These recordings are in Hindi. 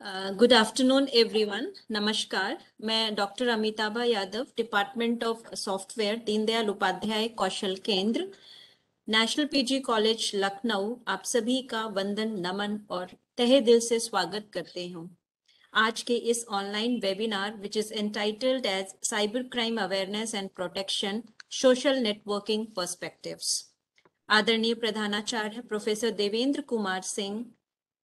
Good afternoon everyone. नमस्कार। मैं doctor Amitabha Yadav, department of software, Deendayal Upadhyay Kaushal Kendra, national PG college Lucknow, आप सभी का वंदन, नमन और तहे दिल से स्वागत करते हूँ आज के इस online webinar which is entitled as cyber crime awareness and protection, social networking perspectives. आदरणीय प्रधानाचार्य प्रोफेसर देवेंद्र कुमार सिंह,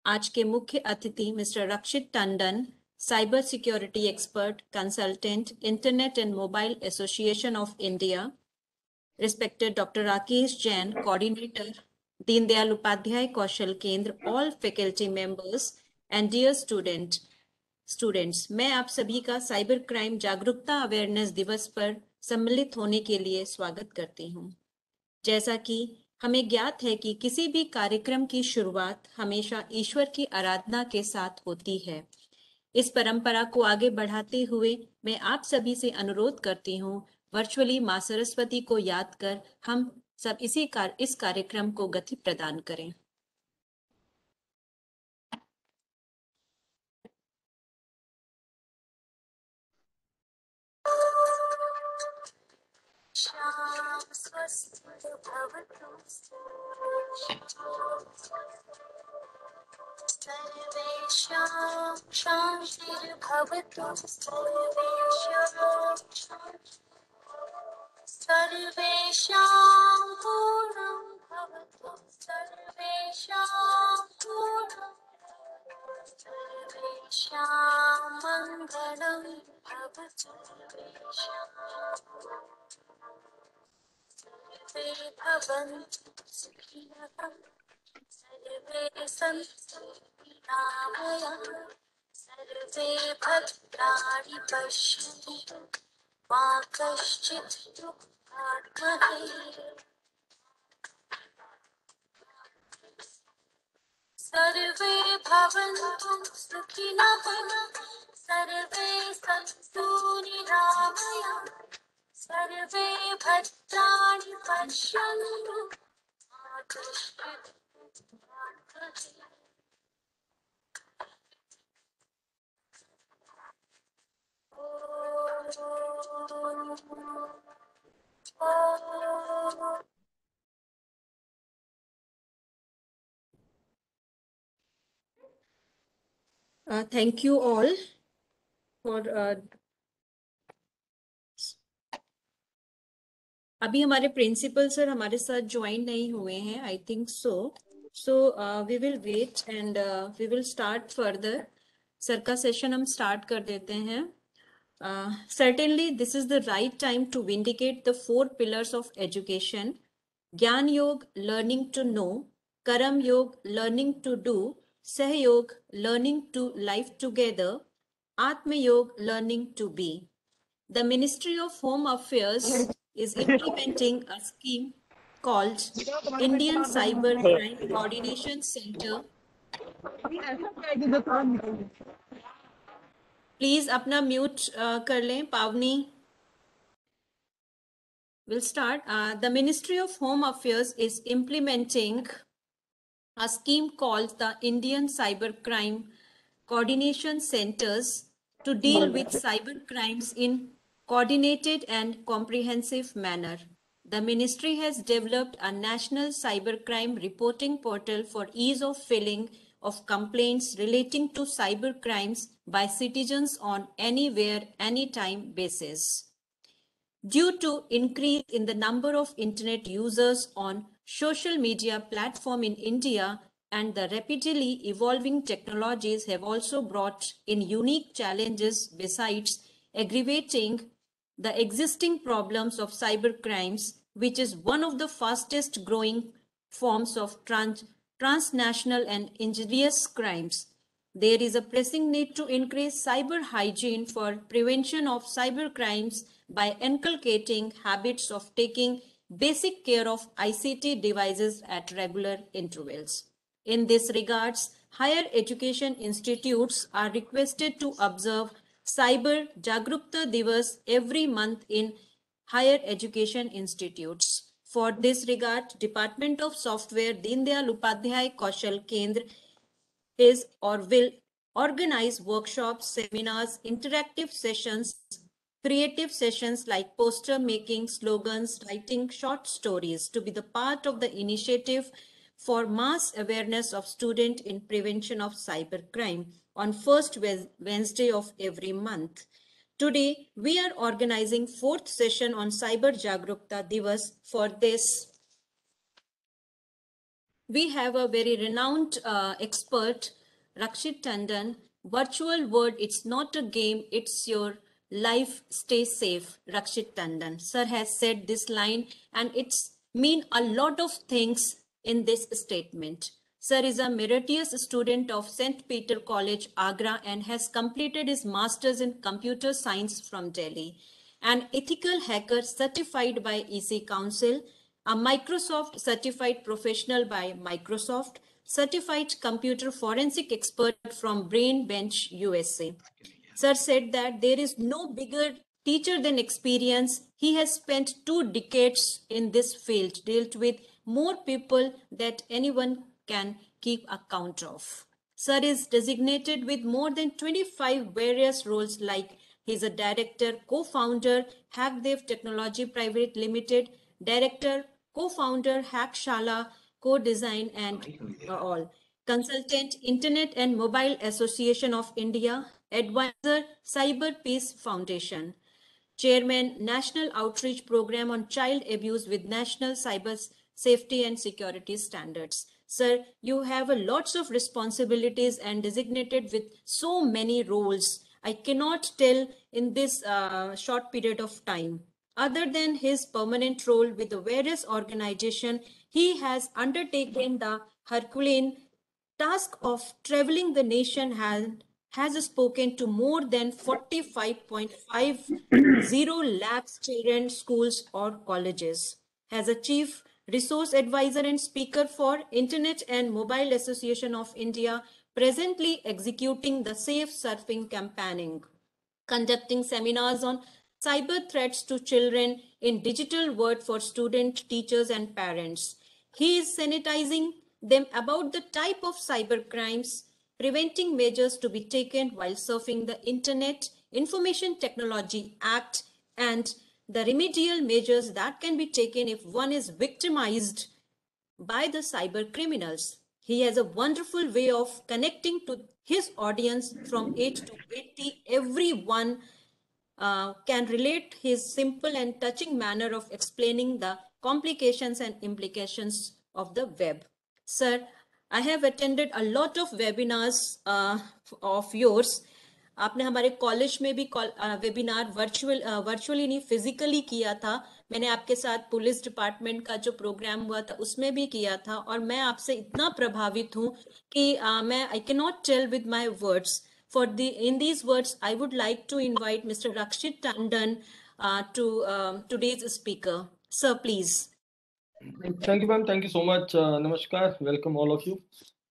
आज के मुख्य अतिथि mister Rakshit Tandon, cyber security expert, consultant, internet and mobile association of India, respected Dr. Rakesh Jain, coordinator, Deendayal Upadhyay Kaushal Kendra, all faculty members and dear students, मैं आप सभी का साइबर क्राइम जागरूकता अवेयरनेस दिवस पर सम्मिलित होने के लिए स्वागत करती हूँ। जैसा कि हमें ज्ञात है कि किसी भी कार्यक्रम की शुरुआत हमेशा ईश्वर की आराधना के साथ होती है। इस परंपरा को आगे बढ़ाते हुए मैं आप सभी से अनुरोध करती हूँ, वर्चुअली माँ सरस्वती को याद कर हम सब इस कार्यक्रम को गति प्रदान करें। सर्वेषां शान्तिर्भवतु, सर्वेषां पूर्णं भवतु, सर्वेषां मङ्गलं भवतु, सर्वे भवन्तु सुखिनः, सर्वे सन्तु निरामयाः, सर्वे भद्राणि पश्यन्तु, मा कश्चित् दुःखात् भवेत्। सर्वे भवन्तु सुखिनः, सर्वे सन्तु निरामयाः, सर्वे भद्राणि पश्यन्तु, मा कश्चित् दुःखात् भवेत्। Thank you all for अभी हमारे प्रिंसिपल सर हमारे साथ ज्वाइन नहीं हुए हैं, I think so we will wait and we will start further. Sir का सेशन हम स्टार्ट कर देते हैं। Certainly, this is the right time to vindicate the 4 pillars of education: Gyan Yog, learning to know; Karam Yog, learning to do; Sahyog, learning to live together; Atma Yog, learning to be. The Ministry of Home Affairs is implementing a scheme called Indian Cyber Crime Coordination Center. Please अपना म्यूट कर लें, पावनी। We'll start. The Ministry of Home Affairs is implementing a scheme called the Indian Cyber Crime Coordination Centers to deal with cyber crimes in coordinated and comprehensive manner. The ministry has developed a national cybercrime reporting portal for ease of filing of complaints relating to cyber crimes by citizens on anywhere, anytime basis. Due to increase in the number of internet users on social media platform in India, and the rapidly evolving technologies have also brought in unique challenges besides aggravating the existing problems of cyber crimes, which is one of the fastest growing forms of transnational and injurious crimes. There is a pressing need to increase cyber hygiene for prevention of cyber crimes by inculcating habits of taking basic care of ICT devices at regular intervals. In this regards, higher education institutes are requested to observe Cyber Jagrukta Divas every month in higher education institutes. For this regard, Department of Software, Deendayal Upadhyay Kaushal Kendra is or will organize workshops, seminars, interactive sessions, creative sessions like poster making, slogans, writing short stories to be the part of the initiative for mass awareness of student in prevention of cybercrime on first Wednesday of every month. Today, we are organizing fourth session on Cyber Jagrukta Divas. For this, we have a very renowned expert, Rakshit Tandon. Virtual word, it's not a game, it's your life. Stay safe, Rakshit Tandon. Sir has said this line and it's mean a lot of things in this statement. Sir is a meritorious student of St. Peter College, Agra, and has completed his master's in computer science from Delhi. An ethical hacker certified by EC Council, a Microsoft certified professional by Microsoft, certified computer forensic expert from Brain Bench, USA. Sir said that there is no bigger teacher than experience. He has spent 2 decades in this field, dealt with more people that anyone can keep account of. Sir is designated with more than 25 various roles, like he's a director, co-founder, Hackdev Technology Private Limited, director, co-founder, Hackshala, co-design and all. Consultant, Internet and Mobile Association of India, advisor, Cyber Peace Foundation, chairman, National Outreach Program on Child Abuse with National Cyber Safety and Security Standards. Sir, you have lots of responsibilities and designated with so many roles. I cannot tell in this short period of time. Other than his permanent role with the various organizations, he has undertaken the Herculean task of traveling the nation has spoken to more than 45.50 lakhs children, schools or colleges, has a chief resource advisor and speaker for Internet and Mobile Association of India, presently executing the Safe Surfing campaigning, conducting seminars on cyber threats to children in digital world for students, teachers and parents. He is sanitizing them about the type of cyber crimes, preventing measures to be taken while surfing the Internet, Information Technology Act, and the remedial measures that can be taken if one is victimized by the cyber criminals. He has a wonderful way of connecting to his audience from 8 to 80. Everyone can relate his simple and touching manner of explaining the complications and implications of the web. Sir, I have attended a lot of webinars of yours. आपने हमारे कॉलेज में भी वेबिनार वर्चुअली नहीं फिजिकली किया था. मैंने आपके साथ पुलिस डिपार्टमेंट का जो प्रोग्राम हुआ था उसमें भी किया था और मैं आपसे इतना प्रभावित हूँ कि मैं I can not tell with my words. In these words, I would like to invite Mr. Rakshit Tandon to today's speaker. Sir, please. Thank you, ma'am. Thank you so much. Namaskar. Welcome all of you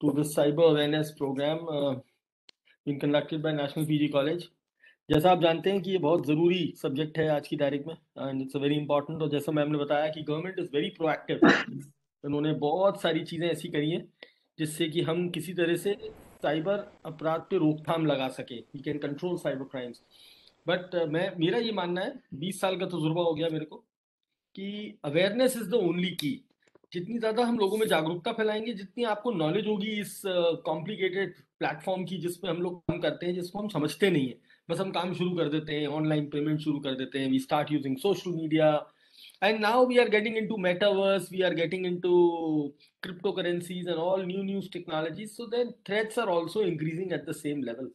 to this cyber awareness program being conducted by National PG College. जैसा आप जानते हैं कि ये बहुत ज़रूरी सब्जेक्ट है आज की तारीख में एंड इट्स वेरी इंपॉर्टेंट. और जैसा मैम ने बताया कि गवर्नमेंट इज़ वेरी प्रोएक्टिव. उन्होंने बहुत सारी चीज़ें ऐसी करी हैं जिससे कि हम किसी तरह से साइबर अपराध पे रोकथाम लगा सके. We can control cyber crimes. But मेरा ये मानना है, 20 साल का तजुर्बा हो गया मेरे को, कि अवेयरनेस इज़ द ओनली की. जितनी ज़्यादा हम लोगों में जागरूकता फैलाएंगे, जितनी आपको नॉलेज होगी इस कॉम्प्लिकेटेड प्लेटफॉर्म की जिस पे हम लोग काम करते हैं, जिसको हम समझते नहीं है, बस हम काम शुरू कर देते हैं, ऑनलाइन पेमेंट शुरू कर देते हैं. We start using social media and now we are getting into metaverse, we are getting into cryptocurrencies and all new technologies. So then threats are also increasing at the same level.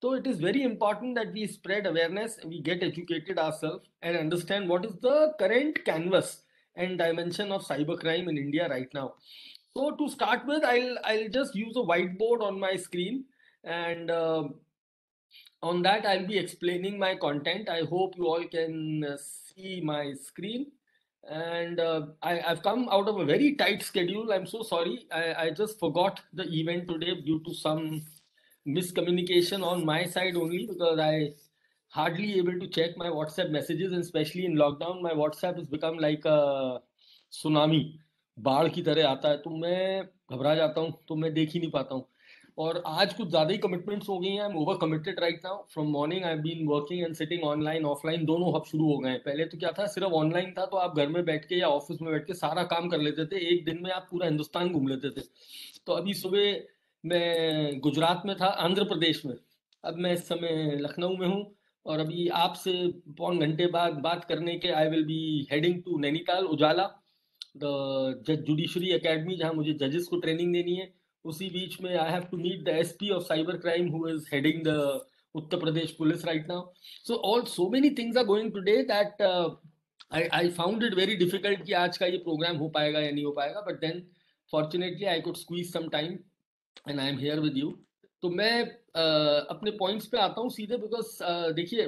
So it is very important that we spread awareness, we get educated ourselves and understand what is the current canvas and dimension of cybercrime in India right now. So to start with, I'll just use a whiteboard on my screen, and on that I'll be explaining my content. I hope you all can see my screen. And I've come out of a very tight schedule. I'm so sorry. I just forgot the event today due to some miscommunication on my side only, because I hardly able to check my WhatsApp messages, and especially in lockdown my WhatsApp has become like a tsunami. बाढ़ की तरह आता है, तो मैं घबरा जाता हूँ, तो मैं देख ही नहीं पाता हूँ. और आज कुछ ज्यादा ही कमिटमेंट्स हो गई हैं। I am over committed right now. From morning I have been working and sitting online offline दोनों हब शुरू हो गए हैं। पहले तो क्या था, सिर्फ ऑनलाइन था, तो आप घर में बैठ के या ऑफिस में बैठ के सारा काम कर लेते थे, एक दिन में आप पूरा हिंदुस्तान घूम लेते थे। तो अभी सुबह मैं गुजरात में था, आंध्र प्रदेश में, अब मैं इस समय लखनऊ में हूँ, और अभी आपसे पौन घंटे बाद बात करने के I will be heading to Nainital UJALA the judiciary academy, जहाँ मुझे जजेस को ट्रेनिंग देनी है। उसी बीच में I have to meet the SP of cyber crime who is heading the Uttar Pradesh police right now. So many things are going today that I found it very difficult कि आज का ये प्रोग्राम हो पाएगा या नहीं हो पाएगा, but then fortunately I could squeeze some time and I am here with you. तो मैं अपने पॉइंट्स पे आता हूँ सीधे, बिकॉज देखिए,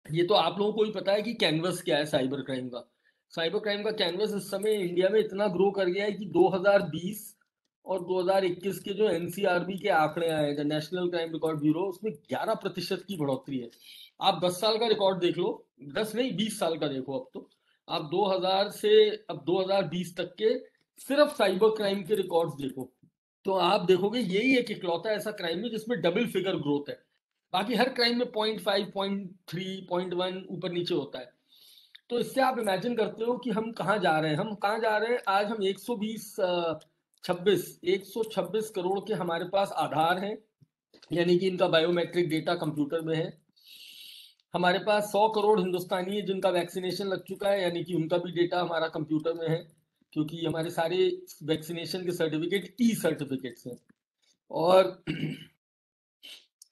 ये तो आप लोगों को ही पता है कि कैनवस क्या है साइबर क्राइम का। साइबर क्राइम का कैनवस इस समय इंडिया में इतना ग्रो कर गया है कि 2020 और 2021 के जो एनसीआरबी के आंकड़े आए हैं, the national crime record bureau, उसमें 11% की बढ़ोतरी है। आप 10 साल का रिकॉर्ड देख लो, 10 नहीं 20 साल का देखो, अब तो आप 2000 से अब 2020 तक के सिर्फ साइबर क्राइम के रिकॉर्ड्स देखो, तो आप देखोगे यही एक इकलौता ऐसा क्राइम है जिसमें डबल फिगर ग्रोथ है। बाकी हर क्राइम में 0.5, 0.3, 0.1 ऊपर नीचे होता है। तो इससे आप इमेजिन करते हो कि हम कहाँ जा रहे हैं। हम कहाँ जा रहे हैं, आज हम 126 करोड़ के हमारे पास आधार हैं, यानी कि इनका बायोमेट्रिक डेटा कंप्यूटर में है। हमारे पास 100 करोड़ हिंदुस्तानी है जिनका वैक्सीनेशन लग चुका है, यानी कि उनका भी डेटा हमारा कंप्यूटर में है, क्योंकि हमारे सारे वैक्सीनेशन के सर्टिफिकेट ई सर्टिफिकेट्स हैं। और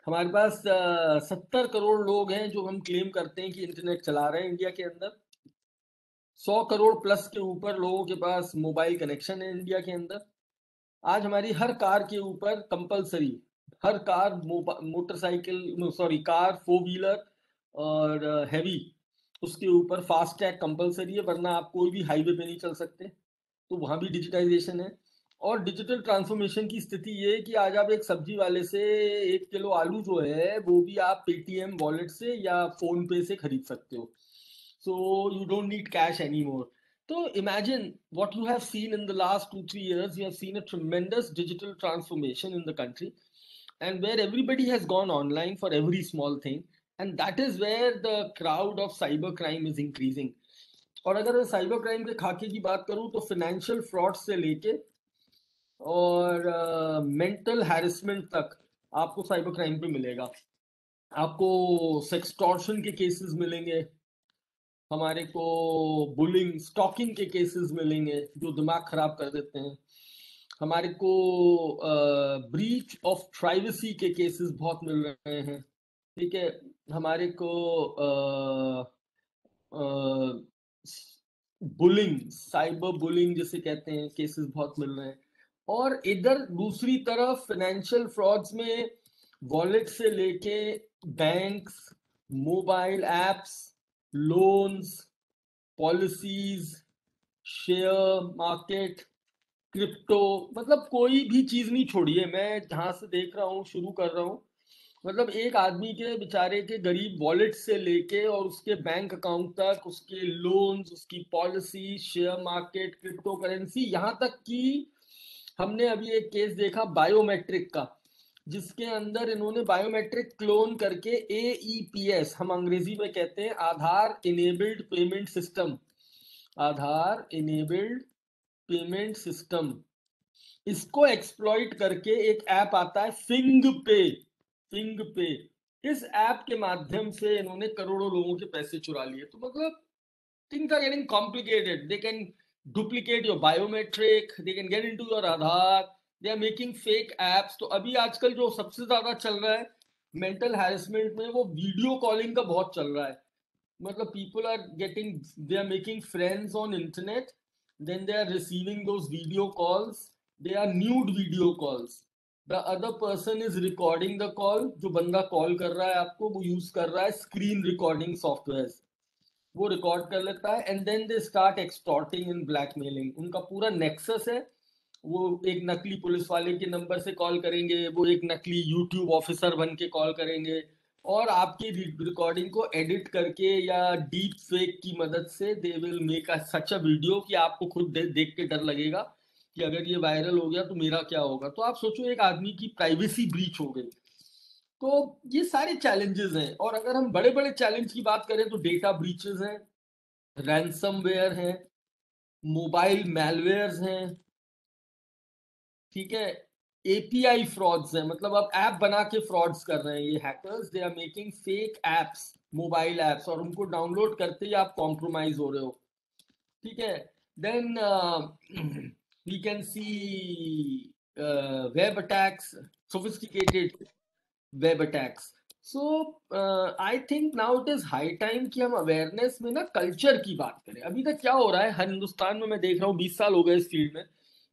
हमारे पास 70 करोड़ लोग हैं जो हम क्लेम करते हैं कि इंटरनेट चला रहे हैं इंडिया के अंदर। 100 करोड़ प्लस के ऊपर लोगों के पास मोबाइल कनेक्शन है इंडिया के अंदर। आज हमारी हर कार के ऊपर कंपलसरी, हर car, motorcycle, sorry car, 4 wheeler और हैवी, उसके ऊपर फास्ट टैग कंपलसरी है, वरना आप कोई भी हाईवे पे नहीं चल सकते। तो वहाँ भी डिजिटाइजेशन है। और डिजिटल ट्रांसफॉर्मेशन की स्थिति ये है कि आज आप एक सब्जी वाले से 1 किलो आलू जो है वो भी आप पेटीएम वॉलेट से या फोन पे से खरीद सकते हो। So you don't need cash any more. So imagine what you have seen in the last 2-3 years. You have seen a tremendous digital transformation in the country, and where everybody has gone online for every small thing, and that is where the crowd of cyber crime is increasing. और अगर मैं साइबर क्राइम के खाके की बात करूं तो फाइनेंशियल फ्रॉड से लेके और मेंटल हैरेसमेंट तक आपको साइबर क्राइम पे मिलेगा। आपको सेक्सटॉर्शन के केसेस मिलेंगे, हमारे को बुलिंग, स्टॉकिंग के केसेस मिलेंगे जो दिमाग खराब कर देते हैं। हमारे को ब्रीच ऑफ प्राइवेसी के केसेस बहुत मिल रहे हैं, ठीक है। हमारे को बुलिंग, साइबर बुलिंग जिसे कहते हैं, केसेस बहुत मिल रहे हैं। और इधर दूसरी तरफ फाइनेंशियल फ्रॉड्स में वॉलेट से लेके banks, mobile apps, loans, policies, share market, crypto, मतलब कोई भी चीज नहीं छोड़ी है। मैं जहां से देख रहा हूँ, शुरू कर रहा हूँ, मतलब एक आदमी के बेचारे के गरीब वॉलेट से लेके और उसके बैंक अकाउंट तक, उसके लोन्स, उसकी policy, share market, crypto currency, यहाँ तक कि हमने अभी एक केस देखा बायोमेट्रिक का, जिसके अंदर इन्होंने बायोमेट्रिक क्लोन करके AEPS, हम अंग्रेजी में कहते हैं आधार इनेबल्ड पेमेंट सिस्टम, आधार इनेबल्ड पेमेंट सिस्टम, इसको एक्सप्लॉइट करके एक ऐप आता है फिंग पे, फिंग पे, इस ऐप के माध्यम से इन्होंने करोड़ों लोगों के पैसे चुरा लिए। तो मतलब things are getting complicated. They can duplicate your biometric, they can get into your Aadhaar, they are making fake apps. तो अभी आजकल जो सबसे ज्यादा चल रहा है मेंटल हैरेसमेंट में, वो वीडियो कॉलिंग का बहुत चल रहा है। मतलब people are getting, they are making friends on internet, then they are receiving those video calls, they are nude video calls. The other person is recording the call, जो बंदा कॉल कर रहा है आपको वो यूज कर रहा है स्क्रीन रिकॉर्डिंग सॉफ्टवेयर, वो रिकॉर्ड कर लेता है, and then they start extorting and blackmailing. उनका पूरा नेक्सस है, वो एक नकली पुलिस वाले के नंबर से कॉल करेंगे, वो एक नकली यूट्यूब ऑफिसर बन के कॉल करेंगे, और आपकी रिकॉर्डिंग को एडिट करके या डीप फेक की मदद से they will make such a video कि आपको खुद देख के डर लगेगा कि अगर ये वायरल हो गया तो मेरा क्या होगा। तो आप सोचो एक आदमी की प्राइवेसी ब्रीच हो गई। तो ये सारे चैलेंजेस हैं। और अगर हम बड़े बड़े चैलेंज की बात करें तो डेटा ब्रीचेस हैं, रैंसमवेयर हैं, मोबाइल मैलवेयर्स हैं, ठीक है, एपीआई फ्रॉड्स हैं, मतलब अब ऐप बना के फ्रॉड्स कर रहे हैं ये hackers. They are making fake apps, mobile apps, और उनको डाउनलोड करते ही आप कॉम्प्रोमाइज हो रहे हो, ठीक है। Then we can see web attacks, sophisticated web attacks. So I think now it is high time कि हम अवेयरनेस में ना कल्चर की बात करें। अभी तक क्या हो रहा है हर हिंदुस्तान में, मैं देख रहा हूँ 20 साल हो गए इस फील्ड में।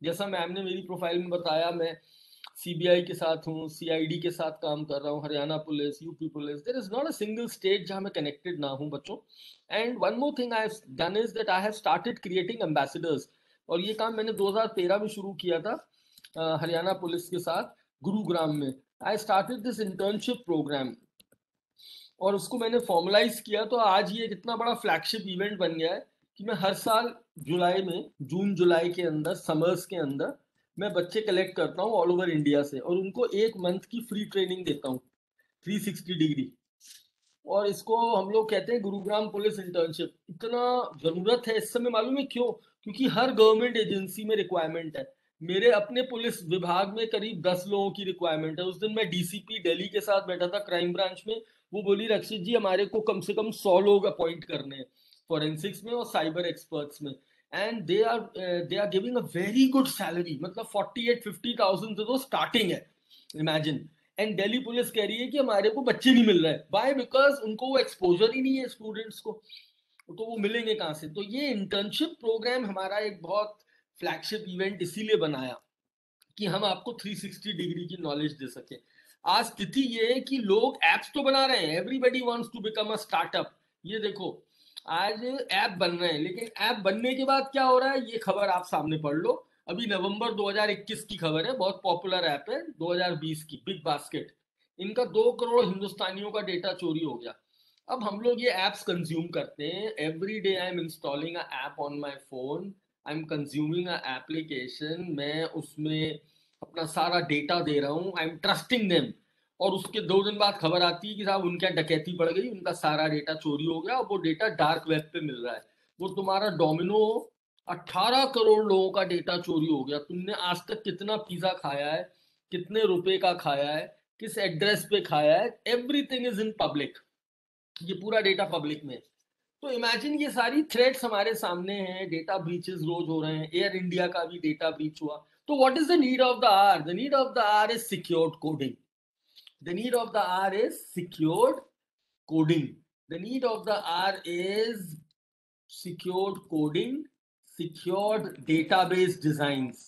जैसा मैम ने मेरी प्रोफाइल में बताया, मैं सीबीआई के साथ हूँ, सीआईडी के साथ काम कर रहा हूँ, Haryana police, UP police. There is not a single state जहाँ मैं कनेक्टेड ना हूँ बच्चों। And one more thing I have done is that I have started creating ambassadors. और ये काम मैंने 2013 में शुरू किया था हरियाणा पुलिस के साथ, गुरुग्राम में। I started this internship program और उसको मैंने फॉर्मलाइज किया। तो आज ये इतना बड़ा फ्लैगशिप इवेंट बन गया है कि मैं हर साल जुलाई में, जून जुलाई के अंदर, समर्स के अंदर, मैं बच्चे कलेक्ट करता हूँ ऑल ओवर इंडिया से और उनको 1 मंथ की फ्री ट्रेनिंग देता हूँ, 360 डिग्री। और इसको हम लोग कहते हैं गुरुग्राम पुलिस इंटर्नशिप। इतना जरूरत है इस समय, मालूम है क्यों? क्योंकि हर गवर्नमेंट एजेंसी में रिक्वायरमेंट है। मेरे अपने पुलिस विभाग में करीब 10 लोगों की रिक्वायरमेंट है। उस दिन मैं डीसीपी दिल्ली के साथ बैठा था क्राइम ब्रांच में। वो बोली, रक्षित जी हमारे को कम से कम 100 लोग अपॉइंट करने हैं फॉरेंसिक्स में और साइबर एक्सपर्ट्स में। And they are giving a very good salary, मतलब 48-50,000 तो स्टार्टिंग है, इमेजिन। एंड दिल्ली पुलिस कह रही है कि हमारे को बच्चे नहीं मिल रहे हैं। बाय, बिकॉज उनको वो एक्सपोजर ही नहीं है स्टूडेंट्स को, तो वो मिलेंगे कहाँ से? तो ये इंटर्नशिप प्रोग्राम हमारा एक बहुत फ्लैगशिप इवेंट इसीलिए बनाया कि हम आपको 360 डिग्री की नॉलेज दे सके। आज स्थिति ये है कि लोग एप्स तो बना रहे हैं, everybody wants to become a startup. ये देखो आज ऐप बन रहे हैं, लेकिन ऐप बनने के बाद क्या हो रहा है, ये खबर आप सामने पढ़ लो। अभी नवंबर 2021 की खबर है, बहुत पॉपुलर ऐप है 2020 की, बिग बास्केट। इनका 2 करोड़ हिंदुस्तानियों का डेटा चोरी हो गया। अब हम लोग ये एप्स कंज्यूम करते हैं, every day I am installing a app on my phone, I am consuming a application, मैं उसमें अपना सारा डेटा दे रहा हूँ, आई एम ट्रस्टिंग देम। और उसके 2 दिन बाद खबर आती है कि साहब उनके यहाँ डकैती पड़ गई, उनका सारा डेटा चोरी हो गया और वो डेटा डार्क वेब पे मिल रहा है। वो तुम्हारा डोमिनो 18 करोड़ लोगों का डेटा चोरी हो गया। तुमने आज तक कितना पिज्जा खाया है, कितने रुपए का खाया है, किस एड्रेस पे खाया है, एवरीथिंग इज इन पब्लिक। ये पूरा डेटा पब्लिक में है। तो इमेजिन ये सारी थ्रेट्स हमारे सामने हैं, डेटा ब्रीचेस रोज हो रहे हैं, एयर इंडिया का भी डेटा ब्रीच हुआ। तो what is the need of the hour? The need of the hour is secured coding. The need of the hour is secured coding. The need of the hour is secured coding, secured database designs.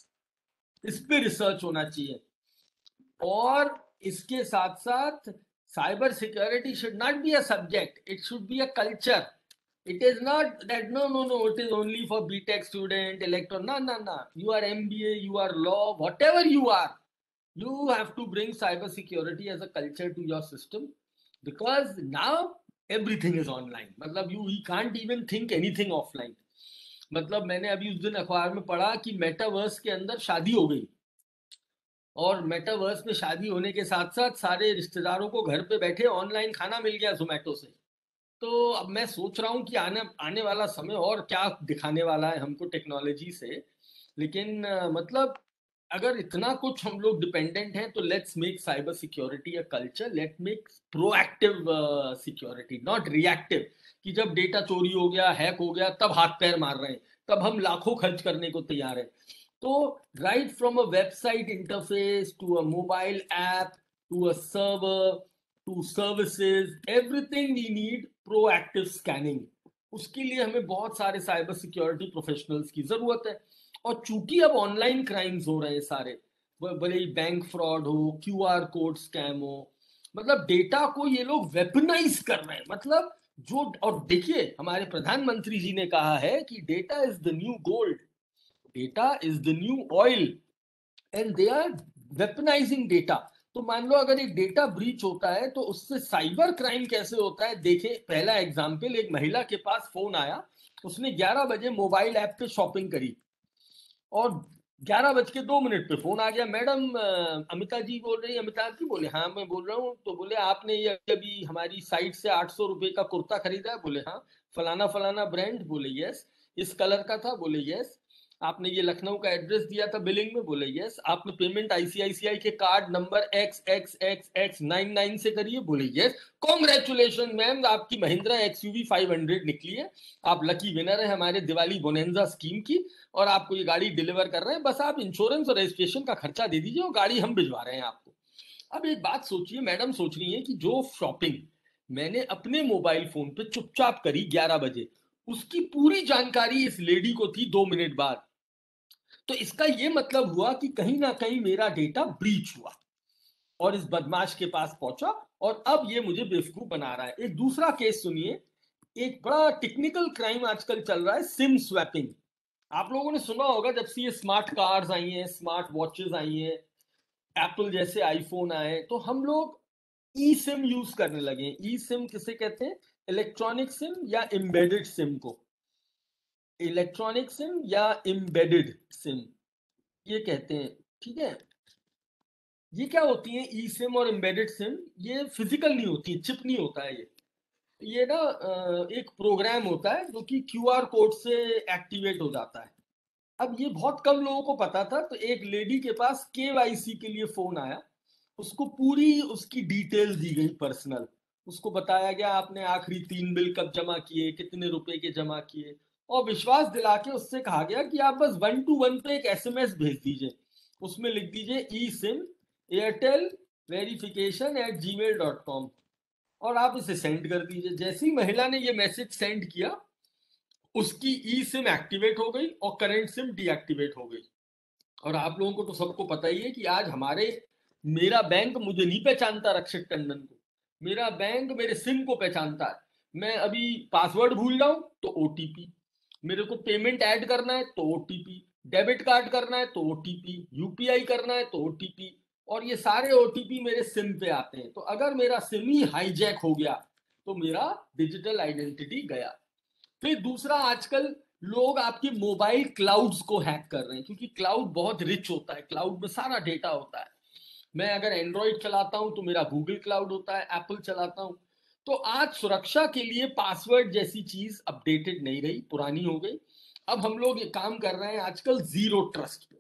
इस पे रिसर्च होना चाहिए। और इसके साथ साथ cyber security should not be a subject, it should be a culture. It is not that no, it is only for BTech student, electro. No. You are MBA, you are law, whatever you are. You have to bring cyber security as a culture to your system, because now everything is online. मतलब you can't even think anything offline. मतलब मैंने अभी उस दिन अखबार में पढ़ा कि मेटावर्स के अंदर शादी हो गई, और मेटावर्स में शादी होने के साथ साथ सारे रिश्तेदारों को घर पे बैठे ऑनलाइन खाना मिल गया जोमेटो से। तो अब मैं सोच रहा हूँ कि आने आने वाला समय और क्या दिखाने वाला है हमको टेक्नोलॉजी से। लेकिन मतलब अगर इतना कुछ हम लोग डिपेंडेंट हैं, तो let's make cyber security a culture, let make proactive security, not reactive, कि जब डेटा चोरी हो गया, हैक हो गया, तब हाथ पैर मार रहे हैं, तब हम लाखों खर्च करने को तैयार हैं। तो right from a website interface to a mobile app to a server to services, everything we need proactive scanning. उसके लिए हमें बहुत सारे साइबर सिक्योरिटी प्रोफेशनल्स की जरूरत है। और चूंकि अब ऑनलाइन क्राइम्स हो रहे हैं सारे, भले ही बैंक फ्रॉड हो, क्यूआर कोड स्कैम हो, मतलब डेटा को ये लोग वेपनाइज कर रहे हैं। मतलब जो, और देखिए हमारे प्रधानमंत्री जी ने कहा है कि data is the new gold, data is the new oil, and they are weaponising data. तो मान लो अगर एक डेटा ब्रीच होता है तो उससे साइबर क्राइम कैसे होता है। देखें, पहला एग्जांपल, एक महिला के पास फोन आया, उसने 11 बजे मोबाइल ऐप पे शॉपिंग करी और 11:02 पे फोन आ गया, मैडम अमिता जी बोल रही, अमिताभ जी बोले हाँ मैं बोल रहा हूँ। तो बोले आपने ये अभी हमारी साइट से 800 रुपए का कुर्ता खरीदा है? बोले हाँ। फलाना फलाना ब्रांड? बोले यस। इस कलर का था? बोले यस। आपने ये लखनऊ का एड्रेस दिया था बिलिंग में? बोले यस। आपने पेमेंट आईसीआईसीआई के कार्ड नंबर XXXX99 से करी है? बोले यस। कॉन्ग्रेचुलेशन मैम, आपकी महिंद्रा XUV 500 निकली है, आप लकी विनर है हमारे दिवाली बोनेंजा स्कीम की, और आपको ये गाड़ी डिलीवर कर रहे हैं, बस आप इंश्योरेंस और रजिस्ट्रेशन का खर्चा दे दीजिए और गाड़ी हम भिजवा रहे हैं आपको। अब एक बात सोचिए, मैडम सोच रही है कि जो शॉपिंग मैंने अपने मोबाइल फोन पे चुपचाप करी 11 बजे, उसकी पूरी जानकारी इस लेडी को थी 2 मिनट बाद। तो इसका ये मतलब हुआ कि कहीं ना कहीं मेरा डेटा ब्रीच हुआ और इस बदमाश के पास पहुंचा, और अब ये मुझे बेवकूफ बना रहा है। एक दूसरा केस सुनिए, एक बड़ा टेक्निकल क्राइम आजकल चल रहा है, सिम स्वैपिंग। आप लोगों ने सुना होगा, जब से ये स्मार्ट कार्स आई हैं, स्मार्ट वॉचेस आई हैं, एप्पल जैसे आईफोन आए, तो हम लोग ई सिम यूज करने लगे हैं। ई सिम किसे कहते हैं? इलेक्ट्रॉनिक सिम या एम्बेडेड सिम को। इलेक्ट्रॉनिक सिम या एम्बेडेड सिम ये कहते हैं, ठीक है। ये क्या होती है ई सिम और एम्बेडेड सिम? ये फिजिकल नहीं होती, चिप नहीं होता है ये ना एक प्रोग्राम होता है जो कि क्यूआर कोड से एक्टिवेट हो जाता है। अब ये बहुत कम लोगों को पता था, तो एक लेडी के पास केवाईसी के लिए फोन आया, उसको पूरी उसकी डिटेल दी गई पर्सनल। उसको बताया गया आपने आखिरी 3 बिल कब जमा किए, कितने रुपए के जमा किए, और विश्वास दिला के उससे कहा गया कि आप बस 1 to 1 पे एक SMS भेज दीजिए, उसमें लिख दीजिए ई सिम एयरटेल verification@gmail.com, और आप इसे सेंड कर दीजिए। जैसे ही महिला ने ये मैसेज सेंड किया, उसकी ई सिम एक्टिवेट हो गई और करंट सिम डीएक्टिवेट हो गई। और आप लोगों को तो सबको पता ही है कि आज मेरा बैंक मुझे नहीं पहचानता, रक्षित टंडन को। मेरा बैंक मेरे सिम को पहचानता है। मैं अभी पासवर्ड भूल जाऊं तो ओटीपी, मेरे को पेमेंट ऐड करना है तो ओटीपी, डेबिट कार्ड करना है तो ओटीपी, यूपीआई करना है तो ओटीपी, और ये सारे ओटीपी मेरे सिम पे आते हैं। तो अगर मेरा सिम ही हाईजैक हो गया तो मेरा डिजिटल आइडेंटिटी गया। फिर दूसरा, आजकल लोग आपके मोबाइल क्लाउड्स को हैक कर रहे हैं, क्योंकि क्लाउड बहुत रिच होता है, क्लाउड में सारा डेटा होता है। मैं अगर एंड्रॉइड चलाता हूं तो मेरा गूगल क्लाउड होता है, एप्पल चलाता हूं। तो आज सुरक्षा के लिए पासवर्ड जैसी चीज अपडेटेड नहीं रही, पुरानी हो गई। अब हम लोग ये काम कर रहे हैं आजकल जीरो ट्रस्ट पे।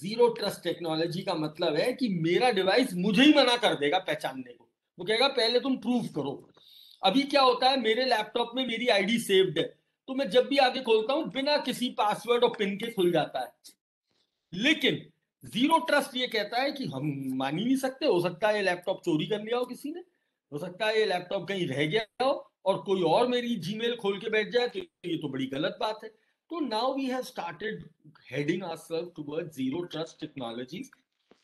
जीरो ट्रस्ट टेक्नोलॉजी का मतलब है कि मेरा डिवाइस मुझे ही मना कर देगा पहचानने को। वो कहेगा पहले तुम प्रूव करो। अभी क्या होता है, मेरे लैपटॉप में मेरी आईडी सेव्ड है, तो मैं जब भी आगे खोलता हूं बिना किसी पासवर्ड और पिन के खुल जाता है। लेकिन जीरो ट्रस्ट ये कहता है कि हम मान ही नहीं सकते, हो सकता है ये लैपटॉप चोरी कर लिया हो किसी ने, हो सकता है ये लैपटॉप कहीं रह गया हो और कोई और मेरी जीमेल खोल के बैठ जाए, तो ये तो बड़ी गलत बात है। तो now we have started heading ourselves towards zero trust technologies.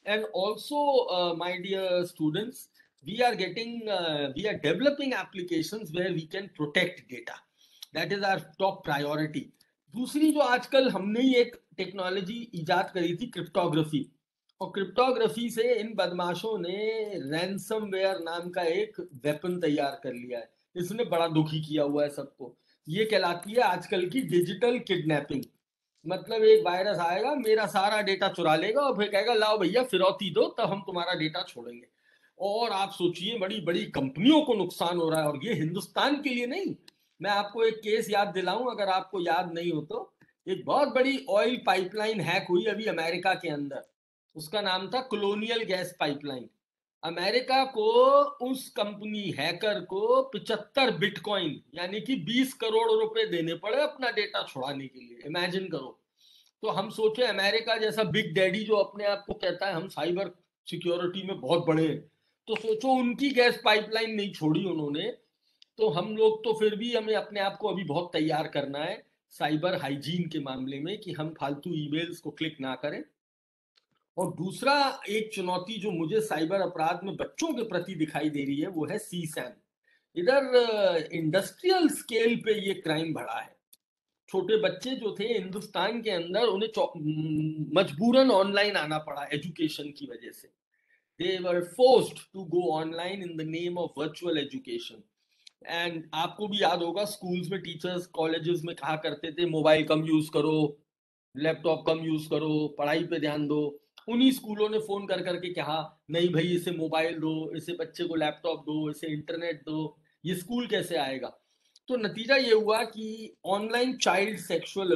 And also, my dear students, we are developing applications where we can protect data. That is our top priority. दूसरी जो आजकल हमने ही एक टेक्नोलॉजी इजाद करी थी, क्रिप्टोग्राफी। और क्रिप्टोग्राफी से इन बदमाशों ने रैंसमवेयर नाम का एक वेपन तैयार कर लिया है। इसने बड़ा दुखी किया हुआ है सबको। ये कहलाती है आजकल की डिजिटल किडनैपिंग। मतलब एक वायरस आएगा, मेरा सारा डेटा चुरा लेगा और फिर कहेगा लाओ भैया फिरौती दो तब हम तुम्हारा डेटा छोड़ेंगे। और आप सोचिए, बड़ी बड़ी कंपनियों को नुकसान हो रहा है, और ये हिंदुस्तान के लिए नहीं। मैं आपको एक केस याद दिलाऊं, अगर आपको याद नहीं हो तो। एक बहुत बड़ी ऑयल पाइपलाइन हैक हुई अभी अमेरिका के अंदर। उसका नाम था कॉलोनियल गैस पाइपलाइन। अमेरिका को, उस कंपनी हैकर को 75 बिटकॉइन यानी कि 20 करोड़ रुपए देने पड़े अपना डेटा छुड़ाने के लिए। इमेजिन करो। तो हम सोचे अमेरिका जैसा बिग डैडी जो अपने आप को कहता है हम साइबर सिक्योरिटी में बहुत बड़े हैं, तो सोचो उनकी गैस पाइपलाइन नहीं छोड़ी उन्होंने। तो हम लोग तो फिर भी हमें अपने आप को अभी बहुत तैयार करना है साइबर हाइजीन के मामले में, कि हम फालतू ईमेल्स को क्लिक ना करें। और दूसरा एक चुनौती जो मुझे साइबर अपराध में बच्चों के प्रति दिखाई दे रही है वो है सीसैन। इधर इंडस्ट्रियल स्केल पे ये क्राइम बढ़ा है। छोटे बच्चे जो थे हिंदुस्तान के अंदर, उन्हें मजबूरन ऑनलाइन आना पड़ा एजुकेशन की वजह से। They were forced to go online in the name of virtual education. And आपको भी याद होगा, स्कूल्स में टीचर्स कॉलेजेस में कहा करते थे मोबाइल कम यूज करो, लैपटॉप कम यूज करो, पढ़ाई पे ध्यान दो। उन्हीं स्कूलों ने फोन कर करके कहा नहीं भाई इसे मोबाइल दो, इसे बच्चे को लैपटॉप दो, इसे इंटरनेट दो, ये स्कूल कैसे आएगा। तो नतीजा ये हुआ कि ऑनलाइन चाइल्ड सेक्सुअल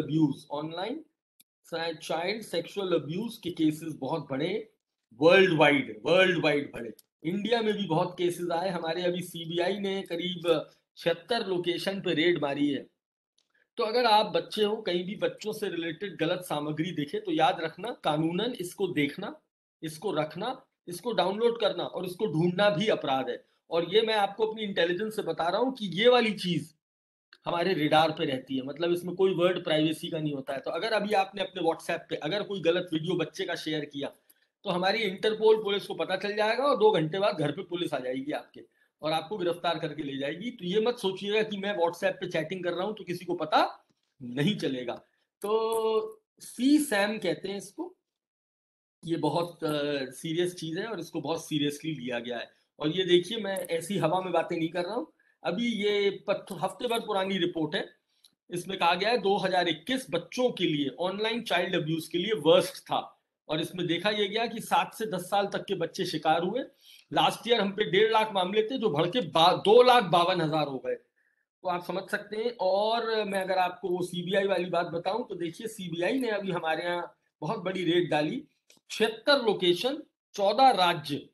अब्यूज के केसेस बहुत बढ़े, वर्ल्ड वाइड बढ़े। इंडिया में भी बहुत केसेस आए। हमारे अभी सीबीआई ने करीब 76 लोकेशन पे रेड मारी है। तो अगर आप बच्चे हो, कहीं भी बच्चों से रिलेटेड गलत सामग्री देखे तो याद रखना, कानूनन इसको देखना, इसको रखना, इसको डाउनलोड करना और इसको ढूंढना भी अपराध है। और ये मैं आपको अपनी इंटेलिजेंस से बता रहा हूँ कि ये वाली चीज हमारे रिडार पे रहती है, मतलब इसमें कोई वर्ड प्राइवेसी का नहीं होता है। तो अगर अभी आपने अपने व्हाट्सएप पे अगर कोई गलत वीडियो बच्चे का शेयर किया तो हमारी इंटरपोल पुलिस को पता चल जाएगा और 2 घंटे बाद घर पे पुलिस आ जाएगी आपके और आपको गिरफ्तार करके ले जाएगी। तो ये मत सोचिएगा कि मैं व्हाट्सएप पे चैटिंग कर रहा हूं तो किसी को पता नहीं चलेगा। तो सी सैम कहते हैं इसको। ये बहुत सीरियस चीज है और इसको बहुत सीरियसली लिया गया है। और ये देखिए, मैं ऐसी हवा में बातें नहीं कर रहा हूँ। अभी ये हफ्ते भर पुरानी रिपोर्ट है। इसमें कहा गया है 2021 बच्चों के लिए ऑनलाइन चाइल्ड अब्यूज के लिए वर्स्ट था। और इसमें देखा यह गया कि 7 से 10 साल तक के बच्चे शिकार हुए। लास्ट ईयर हम पे 1.5 लाख मामले थे जो बढ़ के 2,52,000 हो गए। तो आप समझ सकते हैं। और मैं अगर आपको वो सीबीआई वाली बात बताऊं तो देखिए, सीबीआई ने अभी हमारे यहाँ बहुत बड़ी रेड डाली। 76 लोकेशन, 14 राज्य,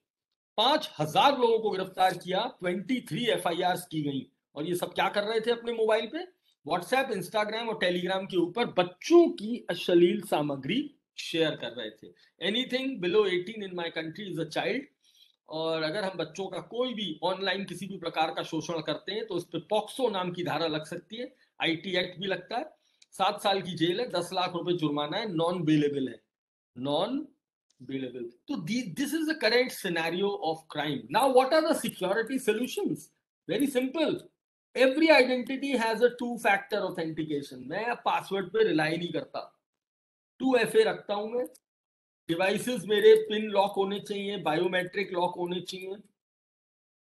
5,000 लोगों को गिरफ्तार किया, 23 एफआईआर की गई। और ये सब क्या कर रहे थे अपने मोबाइल पे? व्हाट्सएप, इंस्टाग्राम और टेलीग्राम के ऊपर बच्चों की अश्लील सामग्री शेयर कर रहे थे। Anything below 18 in my country is a child. और अगर हम बच्चों का कोई भी ऑनलाइन किसी भी प्रकार का शोषण करते हैं तो इस पर पॉक्सो नाम की धारा लग सकती है, आईटी एक्ट भी लगता है, 7 साल की जेल है, 10 लाख रुपए जुर्माना है, नॉन बेलेबल है, नॉन बेलेबल। तो this is the current scenario of crime. Now what are the security solutions? Very simple. Every identity has a two-factor authentication. मैं पासवर्ड पे रिलाई नहीं करता, 2FA रखता हूं मैं। डिवाइसेस मेरे पिन लॉक होने चाहिए, बायोमेट्रिक लॉक होने चाहिए।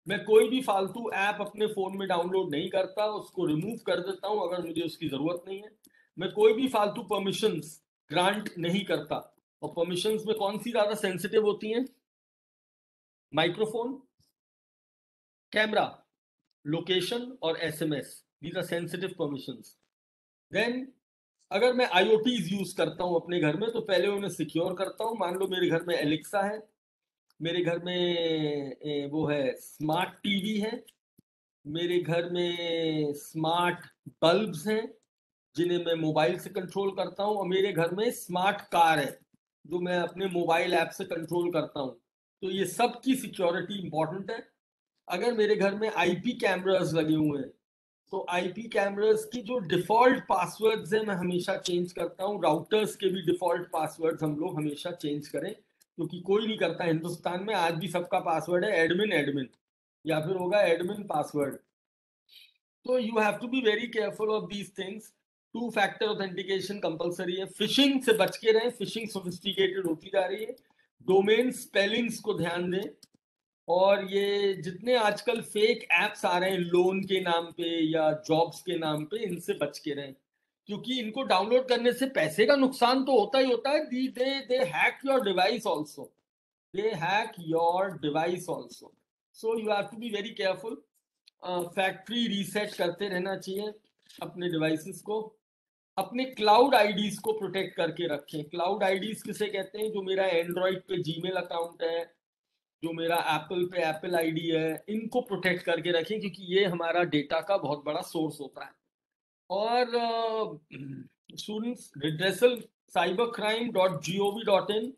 मैं कोई भी फालतू ऐप अपने फोन में डाउनलोड नहीं करता, उसको रिमूव कर देता हूं अगर मुझे उसकी जरूरत नहीं है। मैं कोई भी फालतू परमिशंस ग्रांट नहीं करता। और परमिशंस में कौन सी ज्यादा सेंसिटिव होती हैं? माइक्रोफोन, कैमरा, लोकेशन और SMS, these are sensitive permissions. Then अगर मैं आईओटीज यूज करता हूं अपने घर में तो पहले उन्हें सिक्योर करता हूं। मान लो मेरे घर में एलेक्सा है, मेरे घर में वो है स्मार्ट टीवी है, मेरे घर में स्मार्ट बल्ब्स हैं जिन्हें मैं मोबाइल से कंट्रोल करता हूं, और मेरे घर में स्मार्ट कार है जो मैं अपने मोबाइल ऐप से कंट्रोल करता हूं। तो ये सब की सिक्योरिटी इंपॉर्टेंट है। अगर मेरे घर में आईपी कैमरास लगे हुए हैं तो आईपी कैमरास की जो डिफॉल्ट पासवर्ड्स हैं मैं हमेशा चेंज करता हूं। राउटर्स के भी डिफॉल्ट पासवर्ड्स हम लोग हमेशा चेंज करें, क्योंकि कोई नहीं करता हिंदुस्तान में। आज भी सबका पासवर्ड है एडमिन एडमिन, या फिर होगा एडमिन पासवर्ड। तो you have to be very careful of these things. 2 factor authentication compulsory है। फिशिंग से बच के रहें, फिशिंग सोफिस्टिकेटेड होती जा रही है। डोमेन स्पेलिंग्स को ध्यान दें। और ये जितने आजकल फेक एप्स आ रहे हैं लोन के नाम पे या जॉब्स के नाम पे, इनसे बच के रहें, क्योंकि इनको डाउनलोड करने से पैसे का नुकसान तो होता ही होता है। They hack your device also, they hack your device also. So you have to be very careful. Factory reset करते रहना चाहिए अपने डिवाइसेस को। अपने क्लाउड आईडीज को प्रोटेक्ट करके रखें। क्लाउड आईडीज किसे कहते हैं? जो मेरा एंड्रॉइड पे जीमेल अकाउंट है, जो मेरा एप्पल पे एप्पल आईडी है, इनको प्रोटेक्ट करके रखें, क्योंकि ये हमारा डेटा का बहुत बड़ा सोर्स होता है। और स्टूडेंट्स, रिड्रेसल cybercrime.gov.in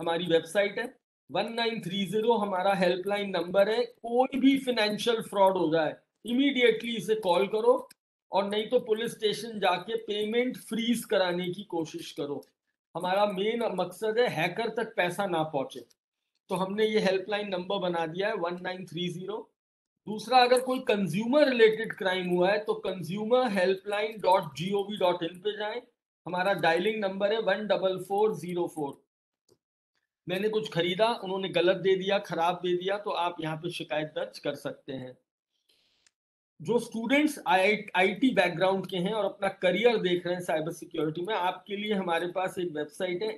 हमारी वेबसाइट है। 1930 हमारा हेल्पलाइन नंबर है। कोई भी फाइनेंशियल फ्रॉड हो जाए इमीडिएटली इसे कॉल करो, और नहीं तो पुलिस स्टेशन जाके पेमेंट फ्रीज कराने की कोशिश करो। हमारा मेन मकसद है हैकर तक पैसा ना पहुंचे। तो हमने ये हेल्पलाइन नंबर बना दिया है 1930। दूसरा, अगर कोई कंज्यूमर रिलेटेड क्राइम हुआ है तो consumerhelpline.gov.in पे जाएं। हमारा डायलिंग नंबर है 14404। मैंने कुछ खरीदा, उन्होंने गलत दे दिया, खराब दे दिया, तो आप यहाँ पे शिकायत दर्ज कर सकते हैं। जो स्टूडेंट्स आईटी बैकग्राउंड के हैं और अपना करियर देख रहे हैं साइबर सिक्योरिटी में, आपके लिए हमारे पास एक वेबसाइट है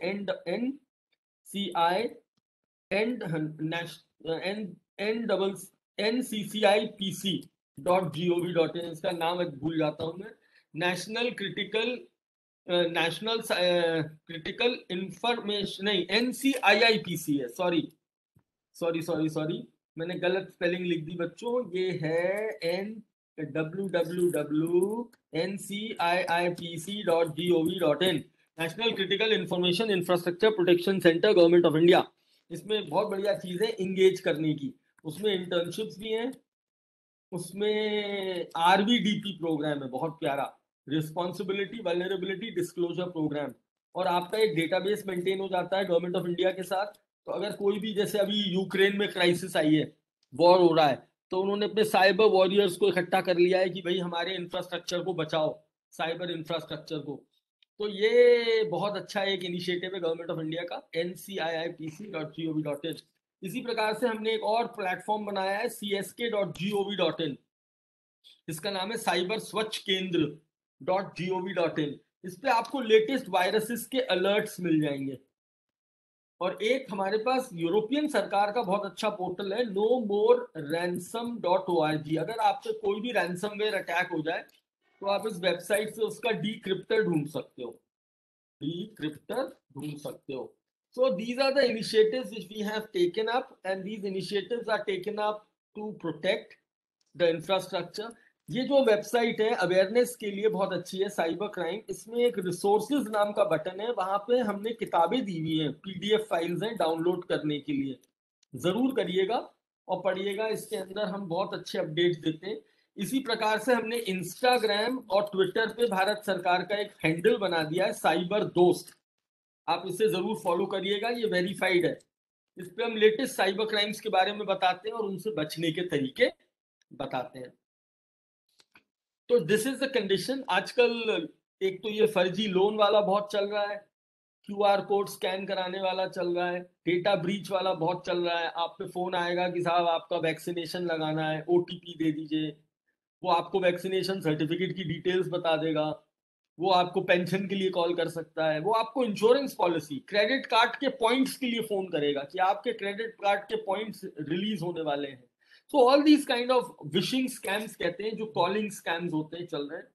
NCCIPC.gov.in। इसका नाम भूल जाता हूँ मैं। नेशनल क्रिटिकल इंफॉर्मेशन, नहीं, NCIIPC है। सॉरी, मैंने गलत स्पेलिंग लिख दी बच्चों। ये है www.nciipc.gov.in, national critical information infrastructure protection centre, government of India. इसमें बहुत बढ़िया चीज है इंगेज करने की। उसमें इंटर्नशिप्स भी हैं, उसमें RVDP प्रोग्राम है बहुत प्यारा, रिस्पॉन्सिबिलिटी वल्नरेबिलिटी डिस्क्लोजर प्रोग्राम, और आपका एक डेटाबेस मेंटेन हो जाता है गवर्नमेंट ऑफ इंडिया के साथ। तो अगर कोई भी, जैसे अभी यूक्रेन में क्राइसिस आई है, वॉर हो रहा है, तो उन्होंने अपने साइबर वॉरियर्स को इकट्ठा कर लिया है कि भाई हमारे इंफ्रास्ट्रक्चर को बचाओ, साइबर इंफ्रास्ट्रक्चर को। तो ये बहुत अच्छा एक इनिशिएटिव है गवर्नमेंट ऑफ इंडिया का, NCIIPC.gov.in। इसी प्रकार से हमने एक और प्लेटफॉर्म बनाया है CSK.gov.in। इसका नाम है साइबर स्वच्छ केंद्र.gov.in। इस पे आपको लेटेस्ट वायरसेस के अलर्ट्स मिल जाएंगे। और एक हमारे पास यूरोपियन सरकार का बहुत अच्छा पोर्टल है nomorransom.org। अगर आप पे कोई भी रैंसमवेयर अटैक हो जाए तो आप इस वेबसाइट से उसका डीक्रिप्टर ढूंढ सकते हो। So these are the initiatives which we have taken up, and these initiatives are taken up to protect the infrastructure। ये जो वेबसाइट है अवेयरनेस के लिए बहुत अच्छी है, साइबर क्राइम। इसमें एक रिसोर्सेज नाम का बटन है, वहां पे हमने किताबें दी हुई हैं, PDF फाइल्स हैं डाउनलोड करने के लिए। जरूर करिएगा और पढ़िएगा, इसके अंदर हम बहुत अच्छे अपडेट्स देते हैं। इसी प्रकार से हमने इंस्टाग्राम और ट्विटर पे भारत सरकार का एक हैंडल बना दिया है, साइबर दोस्त। आप इसे जरूर फॉलो करिएगा, ये वेरीफाइड है। इस पे हम लेटेस्ट साइबर क्राइम्स के बारे में बताते हैं और उनसे बचने के तरीके बताते हैं। तो दिस इज द कंडीशन। आजकल एक तो ये फर्जी लोन वाला बहुत चल रहा है, QR कोड स्कैन कराने वाला चल रहा है, डेटा ब्रीच वाला बहुत चल रहा है। आप पे फोन आएगा कि साहब आपका वैक्सीनेशन लगाना है, OTP दे दीजिए। वो आपको वैक्सीनेशन सर्टिफिकेट की डिटेल्स बता देगा, वो आपको पेंशन के लिए कॉल कर सकता है, वो आपको इंश्योरेंस पॉलिसी, क्रेडिट कार्ड के पॉइंट्स के लिए फोन करेगा कि आपके क्रेडिट कार्ड के पॉइंट्स रिलीज होने वाले हैं। So all these kind of wishing scams कहते हैं, जो कॉलिंग स्कैम्स होते हैं, चल रहे हैं।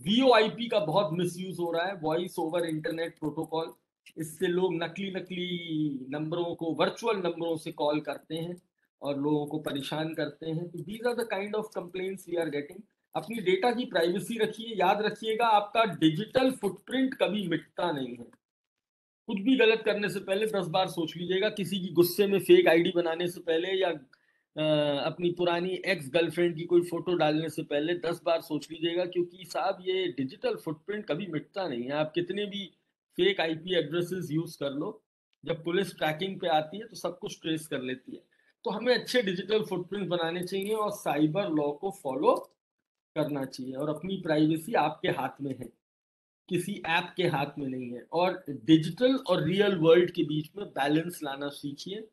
VoIP का बहुत मिसयूज हो रहा है, वॉइस ओवर इंटरनेट प्रोटोकॉल। इससे लोग नकली नंबरों को, वर्चुअल नंबरों से कॉल करते हैं और लोगों को परेशान करते हैं। तो these are the kind of complaints we are getting. अपनी डेटा की प्राइवेसी रखिए। याद रखिएगा, आपका डिजिटल फुटप्रिंट कभी मिटता नहीं है। कुछ भी गलत करने से पहले 10 बार सोच लीजिएगा। किसी की गुस्से में फेक ID बनाने से पहले, या अपनी पुरानी एक्स गर्लफ्रेंड की कोई फोटो डालने से पहले 10 बार सोच लीजिएगा, क्योंकि साहब ये डिजिटल फुटप्रिंट कभी मिटता नहीं है। आप कितने भी फेक IP एड्रेसेस यूज कर लो, जब पुलिस ट्रैकिंग पे आती है तो सब कुछ ट्रेस कर लेती है। तो हमें अच्छे डिजिटल फुटप्रिंट बनाने चाहिए और साइबर लॉ को फॉलो करना चाहिए। और अपनी प्राइवेसी आपके हाथ में है, किसी ऐप के हाथ में नहीं है। और डिजिटल और रियल वर्ल्ड के बीच में बैलेंस लाना सीखिए।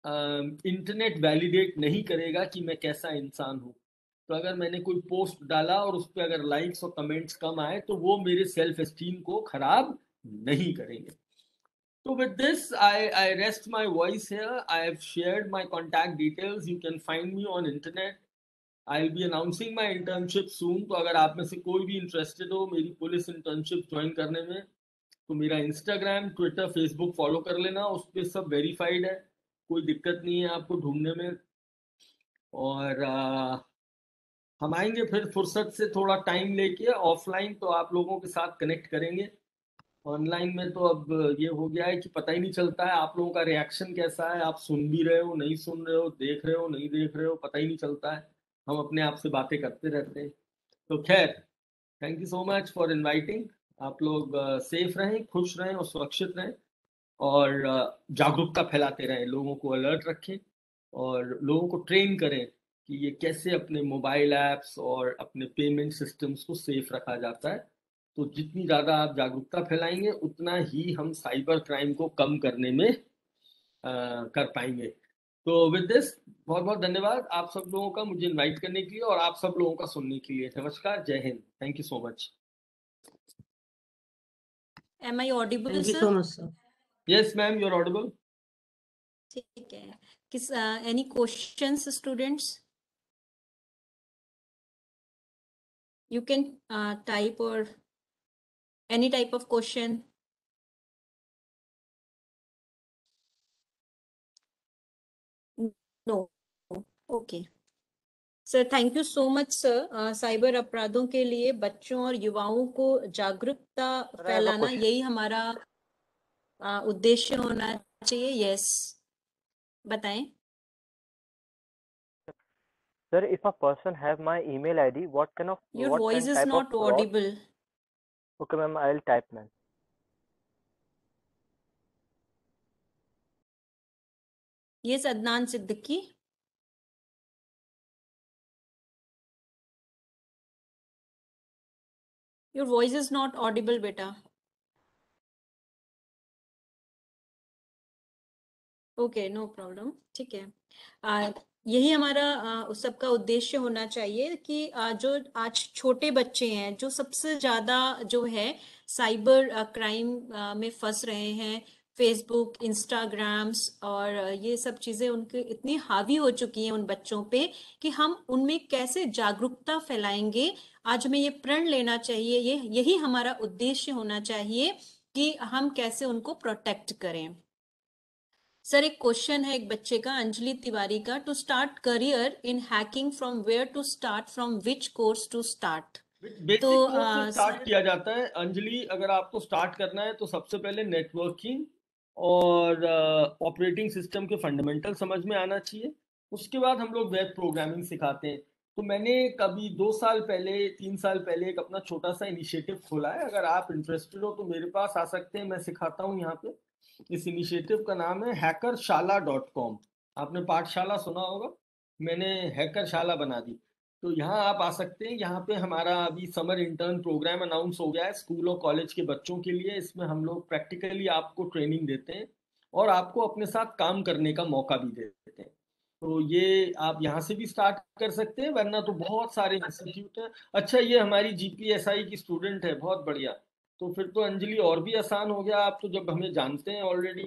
इंटरनेट वैलिडेट नहीं करेगा कि मैं कैसा इंसान हूँ। तो अगर मैंने कोई पोस्ट डाला और उस पर अगर लाइक्स और कमेंट्स कम आए, तो वो मेरे सेल्फ एस्टीम को खराब नहीं करेंगे। So with this, I rest my voice here. I have shared my contact details. You can find me on internet. I'll be announcing my internship soon. तो अगर आप में से कोई भी इंटरेस्टेड हो मेरी पुलिस इंटर्नशिप ज्वाइन करने में, तो मेरा इंस्टाग्राम, ट्विटर, फेसबुक फॉलो कर लेना। उस पर सब वेरीफाइड है, कोई दिक्कत नहीं है आपको ढूंढने में। और हम आएंगे फिर फुर्सत से थोड़ा टाइम लेके ऑफलाइन, तो आप लोगों के साथ कनेक्ट करेंगे। ऑनलाइन में तो अब ये हो गया है कि पता ही नहीं चलता है आप लोगों का रिएक्शन कैसा है। आप सुन भी रहे हो, नहीं सुन रहे हो, देख रहे हो, नहीं देख रहे हो, पता ही नहीं चलता है। हम अपने आप से बातें करते रहते हैं। तो खैर, thank you so much for inviting. आप लोग सेफ रहें, खुश रहें और सुरक्षित रहें, और जागरूकता फैलाते रहें, लोगों को अलर्ट रखें और लोगों को ट्रेन करें कि ये कैसे अपने मोबाइल ऐप्स और अपने पेमेंट सिस्टम्स को सेफ रखा जाता है। तो जितनी ज़्यादा आप जागरूकता फैलाएंगे, उतना ही हम साइबर क्राइम को कम करने में कर पाएंगे। तो विद दिस बहुत बहुत धन्यवाद आप सब लोगों का मुझे इनवाइट करने के लिए और आप सब लोगों का सुनने के लिए। नमस्कार, जय हिंद, thank you so much. Am I audible, Thank you sir? so much, sir. Yes ma'am, you are audible. ठीक है। किस any questions, students? You can type or any type of question. No. Okay. Sir thank you so much sir. Cyber अपराधों के लिए बच्चों और युवाओं को जागरूकता Sir, I have a फैलाना question. यही हमारा उद्देश्य होना चाहिए। यस, बताएं। Sir, if a person have my email ID, your what voice can is type of not fraud? Audible. Okay, ma'am, I'll type, ma'am. Yes, Adnan Siddiqui. Your voice is not Audible बेटा। ओके, नो प्रॉब्लम, ठीक है। यही हमारा उस सबका उद्देश्य होना चाहिए कि जो आज छोटे बच्चे हैं जो सबसे ज्यादा जो है साइबर क्राइम में फंस रहे हैं। फेसबुक, इंस्टाग्राम्स और ये सब चीजें उनके इतनी हावी हो चुकी हैं उन बच्चों पे कि हम उनमें कैसे जागरूकता फैलाएंगे। आज हमें ये प्रण लेना चाहिए, यही हमारा उद्देश्य होना चाहिए कि हम कैसे उनको प्रोटेक्ट करें। सर एक क्वेश्चन है एक बच्चे का, अंजलि तिवारी का, to start career in hacking from where to start, from which course to start. Basic तो कोर्स से स्टार्ट किया जाता है अंजलि। अगर आपको स्टार्ट करना है तो सबसे पहले नेटवर्किंग और ऑपरेटिंग सिस्टम के फंडामेंटल समझ में आना चाहिए। उसके बाद हम लोग वेब प्रोग्रामिंग सिखाते हैं। तो मैंने कभी 2 साल पहले 3 साल पहले एक अपना छोटा सा इनिशिएटिव खोला है। अगर आप इंटरेस्टेड हो तो मेरे पास आ सकते हैं, मैं सिखाता हूँ यहाँ पे। इस इनिशिएटिव का नाम है hackershalla.com। आपने पाठशाला सुना होगा, मैंने हैकरशाला बना दी। तो यहाँ आप आ सकते हैं। यहाँ पे हमारा अभी समर इंटर्न प्रोग्राम अनाउंस हो गया है स्कूल और कॉलेज के बच्चों के लिए। इसमें हम लोग प्रैक्टिकली आपको ट्रेनिंग देते हैं और आपको अपने साथ काम करने का मौका भी देते हैं। तो ये आप यहाँ से भी स्टार्ट कर सकते हैं, वरना तो बहुत सारे इंस्टीट्यूट हैं। अच्छा, ये हमारी GPSI की स्टूडेंट है, बहुत बढ़िया। तो फिर तो अंजलि और भी आसान हो गया, आप तो जब हमें जानते हैं ऑलरेडी,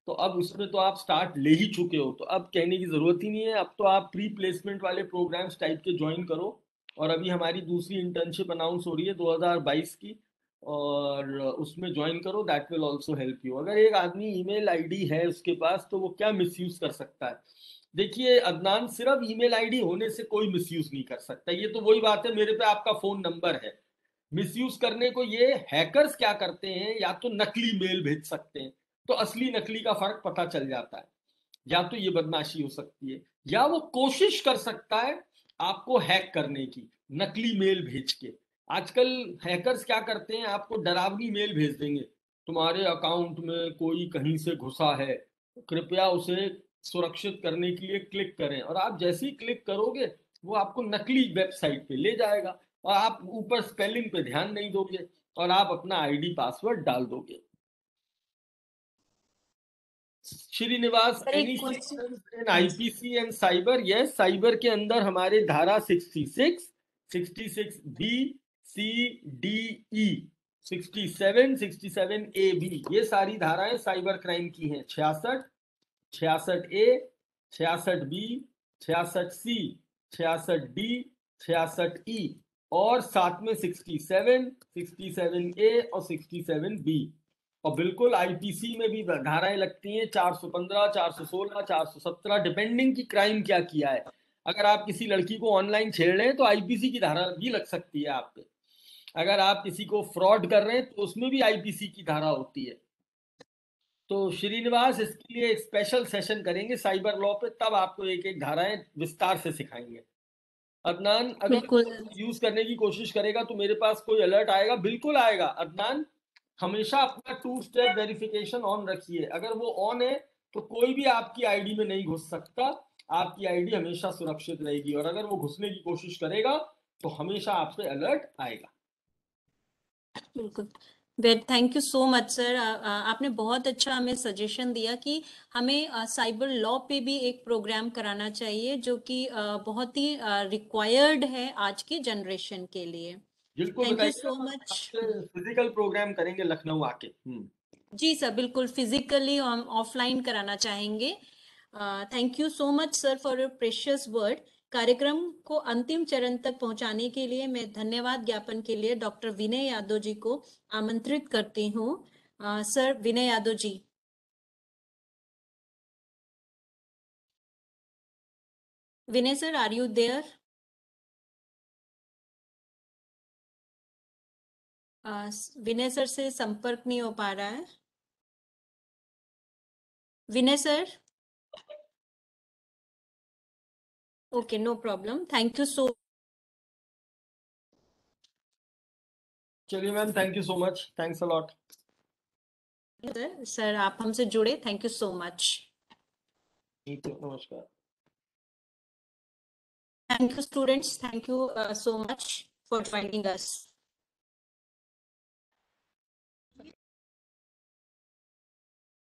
तो अब उसमें तो आप स्टार्ट ले ही चुके हो, तो अब कहने की जरूरत ही नहीं है। अब तो आप प्री प्लेसमेंट वाले प्रोग्राम्स टाइप के ज्वाइन करो। और अभी हमारी दूसरी इंटर्नशिप अनाउंस हो रही है 2022 की, और उसमें ज्वाइन करो। That will also help you. अगर एक आदमी ईमेल आईडी है उसके पास तो वो क्या मिसयूज कर सकता है? देखिए अदनान, सिर्फ ईमेल आईडी होने से कोई मिसयूज नहीं कर सकता। ये तो वही बात है, मेरे पे आपका फोन नंबर है। मिसयूज करने को ये हैकर्स क्या करते हैं, या तो नकली मेल भेज सकते हैं, तो असली नकली का फर्क पता चल जाता है। या तो ये बदमाशी हो सकती है, या वो कोशिश कर सकता है आपको हैक करने की, नकली मेल भेज के। आजकल हैकर्स क्या करते हैं, आपको डरावनी मेल भेज देंगे, तुम्हारे अकाउंट में कोई कहीं से घुसा है, कृपया उसे सुरक्षित करने के लिए क्लिक करें। और आप जैसे ही क्लिक करोगे वो आपको नकली वेबसाइट पे ले जाएगा, और आप ऊपर स्पेलिंग पे ध्यान नहीं दोगे और आप अपना आईडी पासवर्ड डाल दोगे। श्रीनिवास, सर एक any question. Sections in IPC and cyber? Yes, cyber के अंदर हमारे धारा 66, 66B, C, D, E, 67, 67A, B, ये सारी धाराएं साइबर क्राइम की हैं। 66, 66A, 66B, 66C, 66D, 66E, और साथ में 67, 67A और 67B। और बिल्कुल IPC में भी धाराएं लगती हैं, 415, 416, 417, डिपेंडिंग की क्राइम क्या किया है। अगर आप किसी लड़की को ऑनलाइन छेड़ रहे हैं तो IPC की धारा भी लग सकती है आप पे। अगर आप किसी को फ्रॉड कर रहे हैं तो उसमें भी IPC की धारा होती है। तो श्रीनिवास, इसके लिए एक स्पेशल सेशन करेंगे साइबर लॉ पे, तब आपको एक एक धाराएं विस्तार से सिखाएंगे। अदनान, अगर बिल्कुल यूज करने की कोशिश करेगा तो मेरे पास कोई अलर्ट आएगा? बिल्कुल आएगा अदनान। हमेशा अपना 2 स्टेप वेरिफिकेशन ऑन रखिए। अगर वो ऑन है तो कोई भी आपकी आईडी में नहीं घुस सकता, आपकी आईडी हमेशा सुरक्षित रहेगी। और अगर वो घुसने की कोशिश करेगा तो हमेशा आप पे अलर्ट आएगा। बिल्कुल। Thank you so much sir. आपने बहुत अच्छा हमें सजेशन दिया कि हमें साइबर लॉ पे भी एक प्रोग्राम कराना चाहिए, जो कि बहुत ही रिक्वायर्ड है आज की जनरेशन के लिए। बिल्कुल थैंक यू बताइए, सो हम मच। आपसे फिजिकल प्रोग्राम करेंगे लखनऊ आके। जी सर, बिल्कुल फिजिकली हम ऑफलाइन कराना चाहेंगे। Thank you so much sir for your precious word. कार्यक्रम को अंतिम चरण तक पहुंचाने के लिए मैं धन्यवाद ज्ञापन के लिए डॉक्टर विनय यादव जी को आमंत्रित करती हूँ। Sir Vinay Yadav ji. Vinay sir, are you there? Vinay sir से संपर्क नहीं हो पा रहा है। Vinay sir, okay, no problem, thank you so चलिए ma'am, thank you so much, thanks a lot. Sir, आप हमसे जुड़े, थैंक यू सो मच। ठीक है, नमस्कार। Thank you, students. Thank you so much for joining us.